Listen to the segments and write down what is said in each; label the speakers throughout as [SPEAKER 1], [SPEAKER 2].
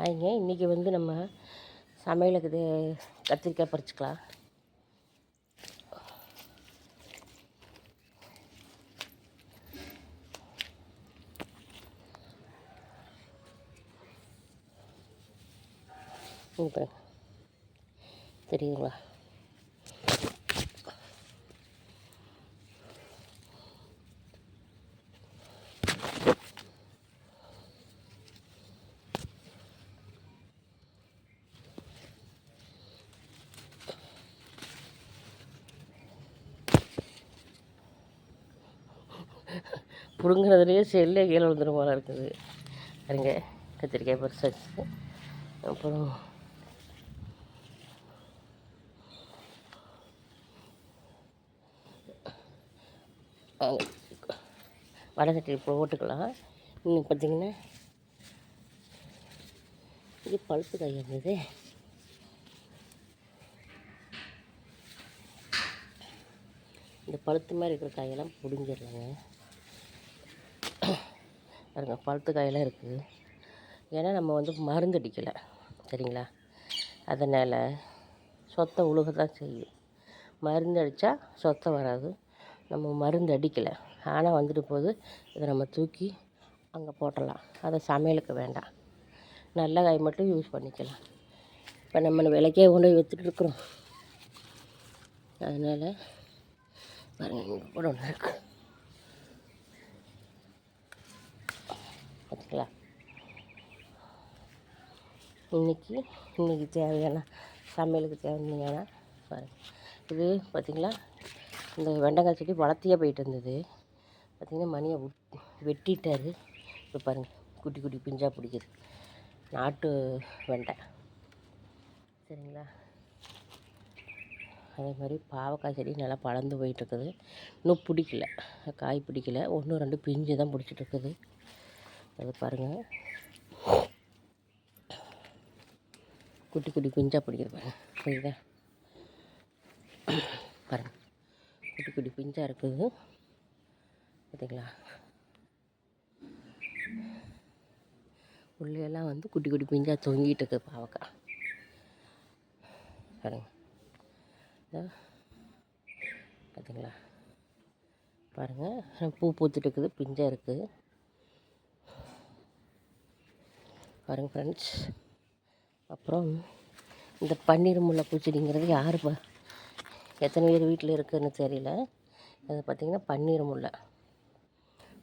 [SPEAKER 1] ஆயிங்க இன்றைக்கி வந்து நம்ம சமையலுக்கு கத்திரிக்காய் பறிச்சுக்கலாம். இப்போ தெரியுங்களா? பிடுங்குறதுலேயே செல்லே கீழே விழுந்துடும் போல இருக்குது. பாருங்க, கத்திரிக்காய் பறிச்சாச்சு. அப்புறம் வடை சட்டி போட்டுக்கலாம். இன்னும் பார்த்திங்கன்னா இது பழுப்பு காய் இருந்தது. இந்த பழுத்து மாதிரி இருக்கிற காயெல்லாம் பிடுங்கிடலாங்க. பாருங்க, பழுத்து காயெல்லாம் இருக்குது. ஏன்னா நம்ம வந்து மருந்து அடிக்கலை, சரிங்களா? அதனால் சொத்தை உழுக தான் செய்யும். மருந்து அடித்தா சொத்தை வராது. நம்ம மருந்து அடிக்கலை, ஆனால் வந்துட்டு போது இதை நம்ம தூக்கி அங்கே போட்டலாம். அதை சமையலுக்கு வேண்டாம், நல்ல காய் மட்டும் யூஸ் பண்ணிக்கலாம். இப்போ நம்ம விலைக்கே கொண்டு போய் விற்றுட்ருக்குறோம். அதனால் பாருங்கள், இங்கே கூட ஒன்று இருக்குது பார்த்திங்களா? இன்றைக்கி தேவையான சமையலுக்கு தேவையான பாருங்கள். இது பார்த்திங்களா, இந்த வெண்டைக்காய் செடி வளர்த்தியே போயிட்டு இருந்தது. பார்த்திங்கன்னா மணியை வெட்டிட்டார். இப்போ பாருங்கள், குட்டி குட்டி பிஞ்சாக பிடிக்குது. நாட்டு வெண்டை, சரிங்களா? அதே மாதிரி பாவக்காய் செடி நல்லா பழந்து போயிட்டுருக்குது. இன்னும் பிடிக்கல, காய் பிடிக்கல. 1-2 பிஞ்சு தான் பிடிச்சிட்ருக்குது. அது பாருங்கள், குட்டி குட்டி பிஞ்சாக பிடிக்குது. பாருங்கள், புரியுதா? பாருங்கள், குட்டி குட்டி பிஞ்சாக இருக்குது பார்த்திங்களா? உள்ளேயெல்லாம் வந்து குட்டி குட்டி பிஞ்சாக தொங்கிட்டு இருக்குது பாவக்காய். பாருங்கள், பார்த்திங்களா? பாருங்கள், பூ பூத்துட்டு இருக்குது, பிஞ்சாக இருக்குது. பாருங்கள் ஃப்ரெண்ட்ஸ். அப்புறம் இந்த பன்னீர் முல்லை பூச்செடிங்கிறது யார் எத்தனை பேர் வீட்டில் இருக்குதுன்னு தெரியல. அது பார்த்திங்கன்னா பன்னீர் முல்லை.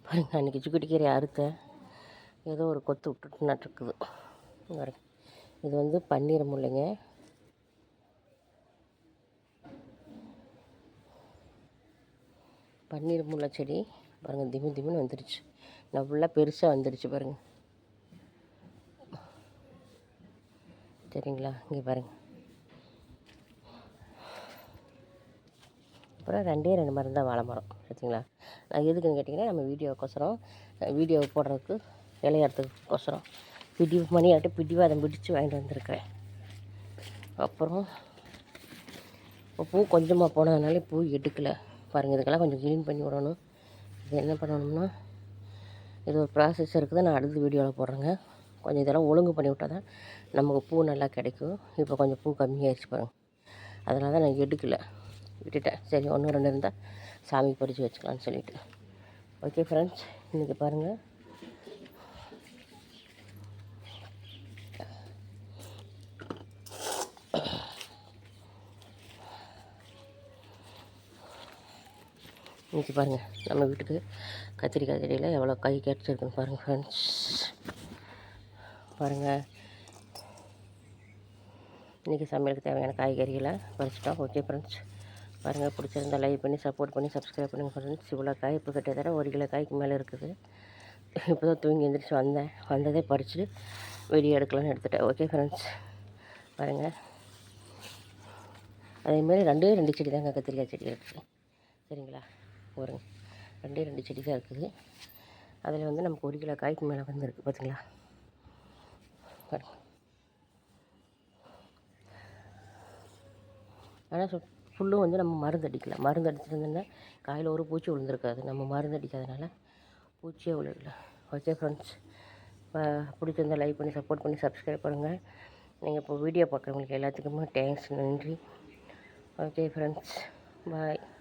[SPEAKER 1] பாருங்கள், அன்றைக்கி சுக்குட்டிக்கீரை அறுத்தேன், ஏதோ ஒரு கொத்து விட்டுட்டு நட்டுருக்குது. இது வந்து பன்னீர் முல்லைங்க. பன்னீர் முல்லை செடி பாருங்கள், திமுன்னு வந்துடுச்சு. நல்லா பெருசாக வந்துடுச்சு பாருங்கள், சரிங்களா? இங்கே பாருங்கள். அப்புறம் 2 மரம் தான் வாழை மரம், சரிங்களா? நான் எதுக்குன்னு கேட்டிங்கன்னா, நம்ம வீடியோ போடுறதுக்கு இலையறதுக்கோசரம் மணியாட்டு பிடிவாதம் பிடிச்சி வாங்கிட்டு வந்திருக்கிறேன். அப்புறம் இப்போ பூ கொஞ்சமாக போனதுனால பூ எடுக்கலை. பாருங்கள், இதுக்கெல்லாம் கொஞ்சம் க்ளீன் பண்ணி விடணும். இது என்ன பண்ணணும்னா, இது ஒரு ப்ராசஸ் இருக்குது, நான் அடுத்த வீடியோவில் போடுறேங்க. கொஞ்சம் இதெல்லாம் ஒழுங்கு பண்ணி விட்டால் தான் நமக்கு பூ நல்லா கிடைக்கும். இப்போ கொஞ்சம் பூ கம்மியாகிடுச்சு பாருங்கள், அதனால தான் நான் எடுக்கலை, விட்டுட்டேன். சரி, 1-2 இருந்தால் சாமி பறித்து வச்சுக்கலான்னு சொல்லிவிட்டு. ஓகே ஃப்ரெண்ட்ஸ், இன்றைக்கி பாருங்கள், இன்றைக்கி பாருங்கள், நம்ம வீட்டுக்கு கத்திரிக்காய் செடியில் எவ்வளோ காய் கிடச்சிருக்குன்னு பாருங்கள் ஃப்ரெண்ட்ஸ். பாருங்கள், இன்றைக்கி சமையலுக்கு தேவையான காய்கறிகளை பறிச்சிட்டோம். ஓகே ஃப்ரெண்ட்ஸ், பாருங்கள், பிடிச்சிருந்தால் லைக் பண்ணி சப்போர்ட் பண்ணி சப்ஸ்கிரைப் பண்ணுங்கள் ஃப்ரெண்ட்ஸ். இவ்வளோ காய் இப்போ கிட்டத்தட்ட 1 கிலோ காய்க்கு மேலே இருக்குது. இப்போ தான் தூங்கி எழுந்திரிச்சு வந்ததே பறித்து வீடியோ எடுக்கலான்னு எடுத்துட்டேன். ஓகே ஃப்ரெண்ட்ஸ், பாருங்கள், அதேமாதிரி 2 செடி தாங்க கத்திரிக்காய் செடி இருக்குது, சரிங்களா? ஒரு 2 செடி தான் இருக்குது. அதில் வந்து நமக்கு 1 கிலோ காய்க்கு மேலே வந்துருக்கு பார்த்திங்களா? பாருங்கள், ஆனால் ஃபுல்லும் வந்து நம்ம மருந்து அடிக்கலை. மருந்து அடிச்சிருந்தோன்னா காயில் ஒரு பூச்சி விழுந்திருக்காது. நம்ம மருந்து அடிக்காதனால பூச்சியே விழுகல. ஓகே ஃப்ரெண்ட்ஸ், பிடிச்சிருந்தா லைக் பண்ணி சப்போர்ட் பண்ணி சப்ஸ்கிரைப் பண்ணுங்கள். நீங்கள் இப்போ வீடியோ பார்க்குறவங்களுக்கு எல்லாத்துக்குமே தேங்க்ஸ், நன்றி. ஓகே ஃப்ரெண்ட்ஸ், பாய்.